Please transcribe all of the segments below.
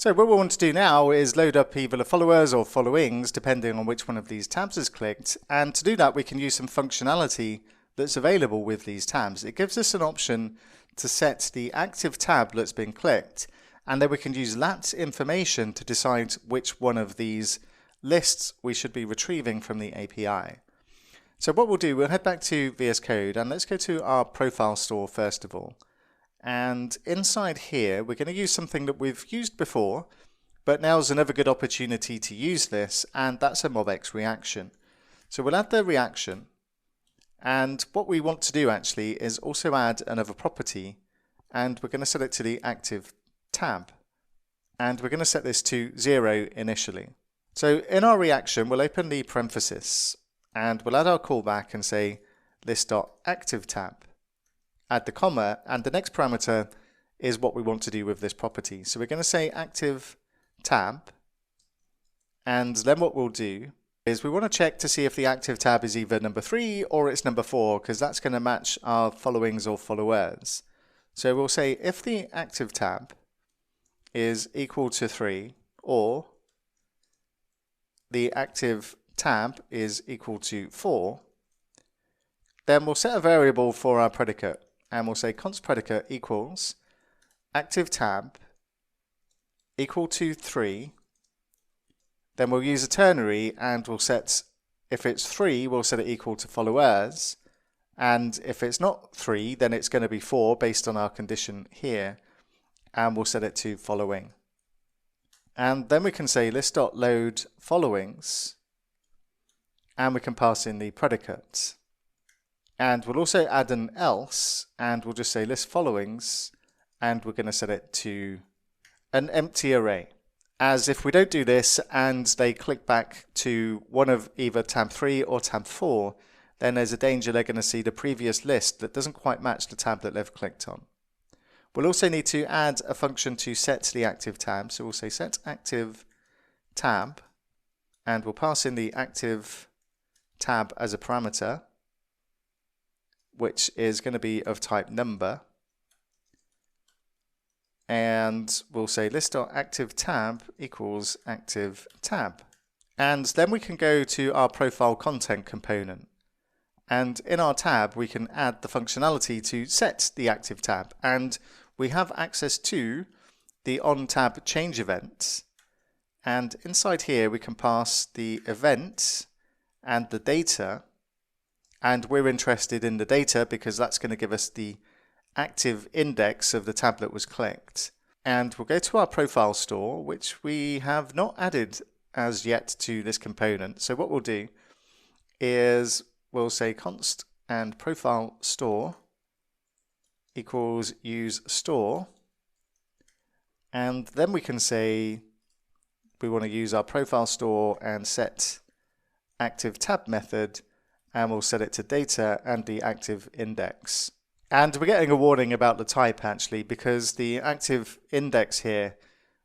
So what we want to do now is load up either the followers or followings, depending on which one of these tabs is clicked. And to do that, we can use some functionality that's available with these tabs. It gives us an option to set the active tab that's been clicked, and then we can use that information to decide which one of these lists we should be retrieving from the API. So what we'll do, we'll head back to VS Code, and let's go to our profile store first of all. And inside here, we're going to use something that we've used before, but now's another good opportunity to use this, and that's a MobX reaction. So we'll add the reaction, and what we want to do actually is also add another property, and we're going to set it to the active tab, and we're going to set this to 0 initially. So in our reaction, we'll open the parenthesis, and we'll add our callback and say list.activeTab. Add the comma, and the next parameter is what we want to do with this property. So we're going to say active tab, and then what we'll do is we want to check to see if the active tab is either number 3 or it's number 4, because that's going to match our followings or followers. So we'll say if the active tab is equal to 3 or the active tab is equal to 4, then we'll set a variable for our predicate. And we'll say const predicate equals active tab equal to 3. Then we'll use a ternary, and we'll set, if it's 3, we'll set it equal to followers. And if it's not 3, then it's going to be 4 based on our condition here. And we'll set it to following. And then we can say list.load followings. And we can pass in the predicate. And we'll also add an else, and we'll just say list followings, and we're going to set it to an empty array. As if we don't do this and they click back to one of either tab 3 or tab 4, then there's a danger they're going to see the previous list that doesn't quite match the tab that they've clicked on. We'll also need to add a function to set the active tab, so we'll say set active tab, and we'll pass in the active tab as a parameter, which is going to be of type number, and we'll say list.activeTab equals active tab. And then we can go to our profile content component, and in our tab we can add the functionality to set the active tab, and we have access to the on-tab change event, and inside here we can pass the event and the data. And we're interested in the data because that's going to give us the active index of the tab that was clicked. And we'll go to our profile store, which we have not added as yet to this component. So what we'll do is we'll say const and profile store equals use store. And then we can say we want to use our profile store and set active tab method, and we'll set it to data and the active index. And we're getting a warning about the type actually, because the active index here,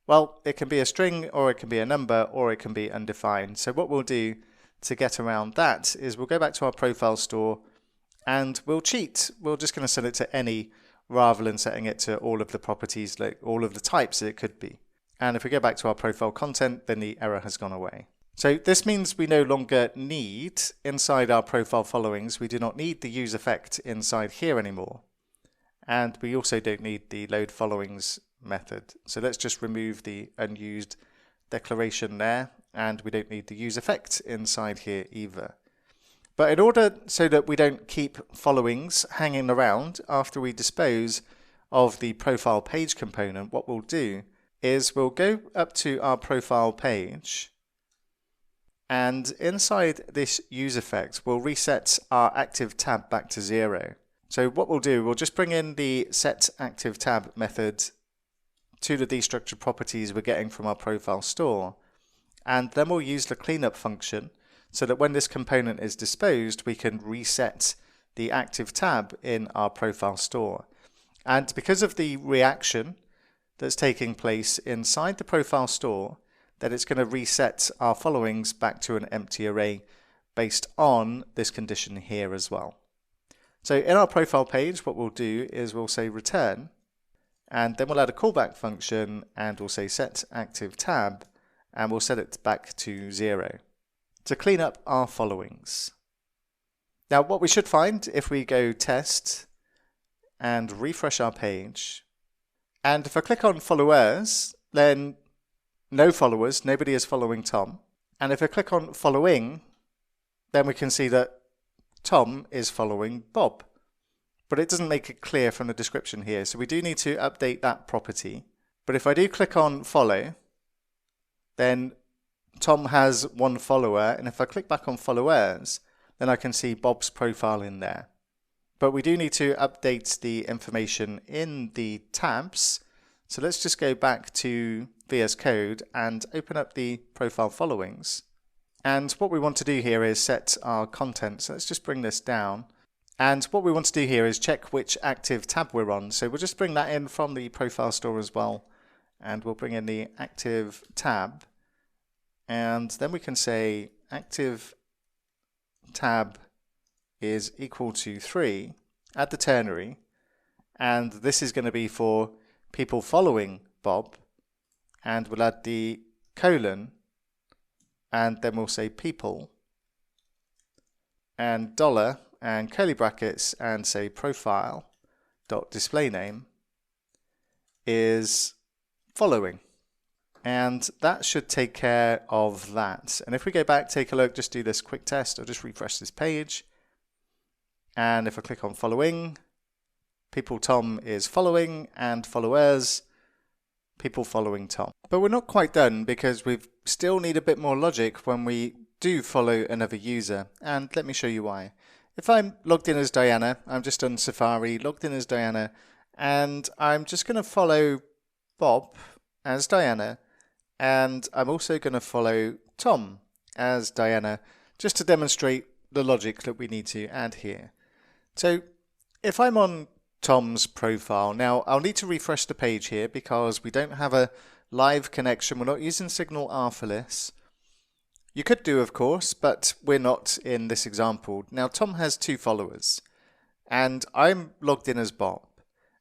well, it can be a string or it can be a number or it can be undefined. So what we'll do to get around that is we'll go back to our profile store and we'll cheat. We're just going to set it to any rather than setting it to all of the properties, like all of the types it could be. And if we go back to our profile content, then the error has gone away. So this means we no longer need, inside our profile followings, we do not need the use effect inside here anymore. And we also don't need the load followings method. So let's just remove the unused declaration there, and we don't need the use effect inside here either. But in order so that we don't keep followings hanging around after we dispose of the profile page component, what we'll do is we'll go up to our profile page, and inside this use effect, we'll reset our active tab back to 0. So what we'll do, we'll just bring in the set active tab method to the destructured properties we're getting from our profile store. And then we'll use the cleanup function so that when this component is disposed, we can reset the active tab in our profile store. And because of the reaction that's taking place inside the profile store, then it's going to reset our followings back to an empty array based on this condition here as well. So in our profile page, what we'll do is we'll say return, And then we'll add a callback function and we'll say set active tab and we'll set it back to 0 to clean up our followings. Now what we should find if we go test and refresh our page, and if I click on followers, then no followers, nobody is following Tom. And if I click on following, then we can see that Tom is following Bob. But it doesn't make it clear from the description here, so we do need to update that property. But if I do click on follow, then Tom has one follower, and if I click back on followers, then I can see Bob's profile in there. But we do need to update the information in the tabs, so let's just go back to VS Code and open up the profile followings. And what we want to do here is set our content, so let's just bring this down. And what we want to do here is check which active tab we're on. So we'll just bring that in from the profile store as well. And we'll bring in the active tab. And then we can say active tab is equal to 3 at the ternary. And this is going to be for people following Bob. And we'll add the colon. And then we'll say people. And dollar. And curly brackets and say profile dot display name is following, and that should take care of that. And if we go back, take a look, just do this quick test. I'll just refresh this page, and if I click on following, people Tom is following, and followers, people following Tom. But we're not quite done because we still need a bit more logic when we do follow another user, and let me show you why. If I'm logged in as Diana, I'm just on Safari, logged in as Diana, and I'm just going to follow Bob as Diana, and I'm also going to follow Tom as Diana, just to demonstrate the logic that we need to add here. So if I'm on Tom's profile, now I'll need to refresh the page here because we don't have a live connection, we're not using Signal R for this. You could do, of course, but we're not in this example. Now, Tom has 2 followers, and I'm logged in as Bob.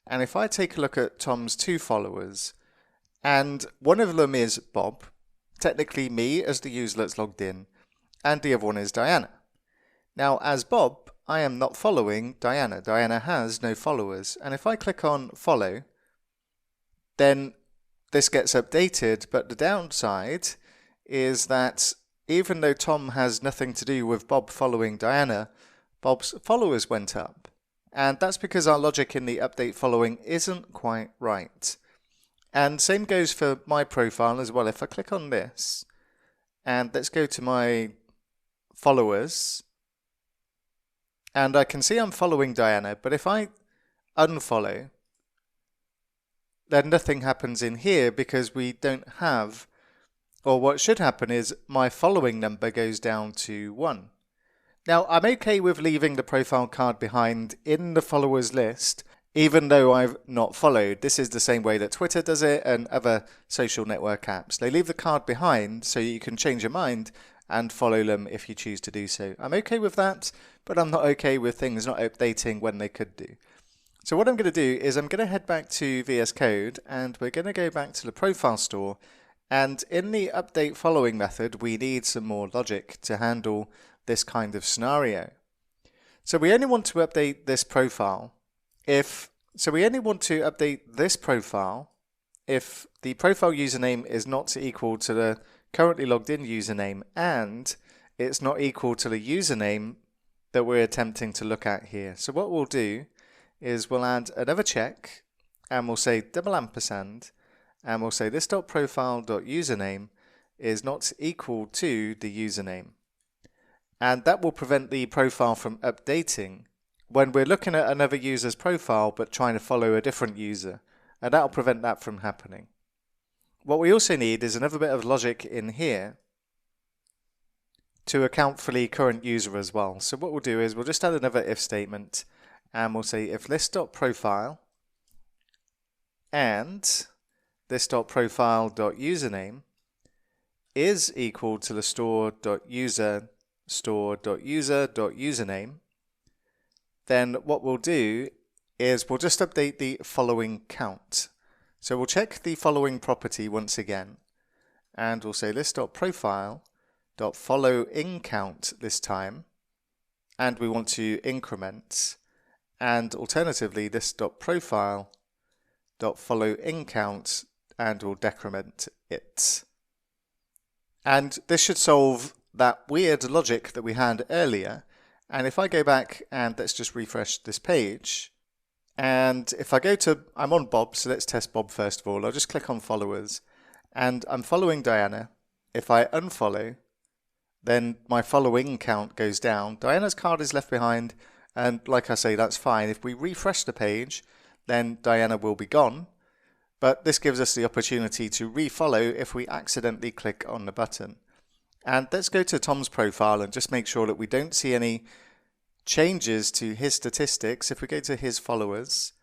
And if I take a look at Tom's 2 followers, and one of them is Bob, technically me as the user that's logged in, and the other one is Diana. Now, as Bob, I am not following Diana. Diana has no followers. And if I click on follow, then this gets updated, but the downside is that even though Tom has nothing to do with Bob following Diana, Bob's followers went up. And that's because our logic in the update following isn't quite right. And same goes for my profile as well. If I click on this, and let's go to my followers, and I can see I'm following Diana, but if I unfollow, then nothing happens in here because we don't have, or what should happen is my following number goes down to 1. Now, I'm okay with leaving the profile card behind in the followers list, even though I've not followed. This is the same way that Twitter does it and other social network apps. They leave the card behind so you can change your mind and follow them if you choose to do so. I'm okay with that, but I'm not okay with things not updating when they could do. So what I'm going to do is I'm going to head back to VS Code and we're going to go back to the profile store. And in the update following method, we need some more logic to handle this kind of scenario. So we only want to update this profile if the profile username is not equal to the currently logged in username and it's not equal to the username that we're attempting to look at here. So what we'll do is we'll add another check and we'll say $, and we'll say this.profile.username is not equal to the username. And that will prevent the profile from updating when we're looking at another user's profile but trying to follow a different user. And that'll prevent that from happening. What we also need is another bit of logic in here to account for the current user as well. So what we'll do is we'll just add another if statement and we'll say if list.profile and this.profile.username is equal to the store.user.username, then what we'll do is we'll just update the following count. So we'll check the following property once again, and we'll say list.profile.followInCount this time, and we want to increment, and alternatively list.profile.followInCount, and we'll decrement it. And this should solve that weird logic that we had earlier. And if I go back and let's just refresh this page, and if I go to, I'm on Bob, so let's test Bob first of all. I'll just click on followers, and I'm following Diana. If I unfollow, then my following count goes down. Diana's card is left behind, and like I say, that's fine. If we refresh the page, then Diana will be gone. But this gives us the opportunity to refollow if we accidentally click on the button. And let's go to Tom's profile and just make sure that we don't see any changes to his statistics. If we go to his followers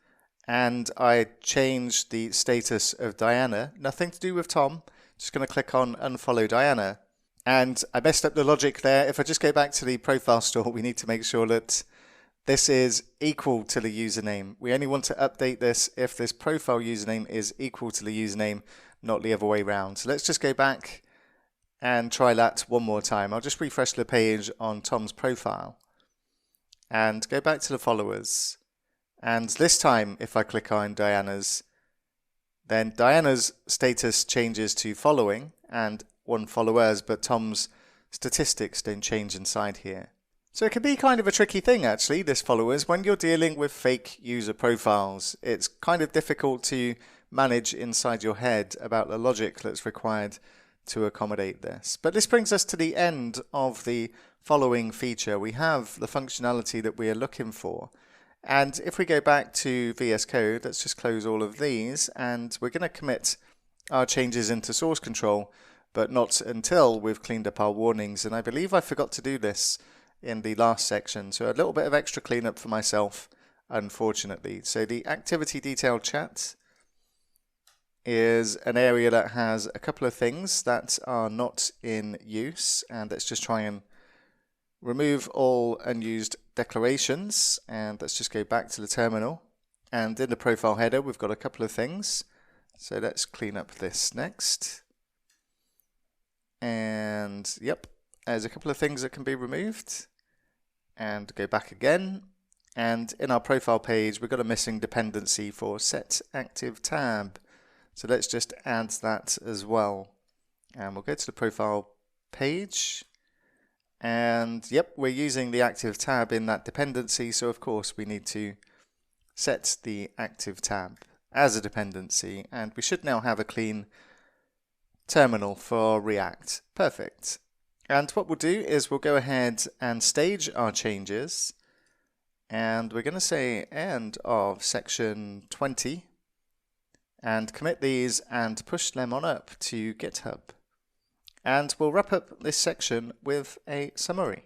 and I change the status of Diana, nothing to do with Tom, just going to click on unfollow Diana. And I messed up the logic there. If I just go back to the profile store, we need to make sure that this is equal to the username. We only want to update this if this profile username is equal to the username, not the other way around. So let's just go back and try that one more time. I'll just refresh the page on Tom's profile and go back to the followers. And this time, if I click on Diana's, then Diana's status changes to following and one followers, but Tom's statistics don't change inside here. So it can be kind of a tricky thing actually, this followers, when you're dealing with fake user profiles. It's kind of difficult to manage inside your head about the logic that's required to accommodate this. But this brings us to the end of the following feature. We have the functionality that we are looking for. And if we go back to VS Code, let's just close all of these, and we're going to commit our changes into source control, but not until we've cleaned up our warnings. And I believe I forgot to do this in the last section, so a little bit of extra cleanup for myself, unfortunately. So the activity detail chat is an area that has a couple of things that are not in use, and let's just try and remove all unused declarations, and let's just go back to the terminal. And in the profile header we've got a couple of things, so let's clean up this next. And yep, there's a couple of things that can be removed, and go back again. And in our profile page we've got a missing dependency for set active tab. So let's just add that as well. And we'll go to the profile page. And yep, we're using the active tab in that dependency. So of course we need to set the active tab as a dependency. And we should now have a clean terminal for React. Perfect. And what we'll do is we'll go ahead and stage our changes. And we're going to say end of section 20. And commit these and push them on up to GitHub. And we'll wrap up this section with a summary.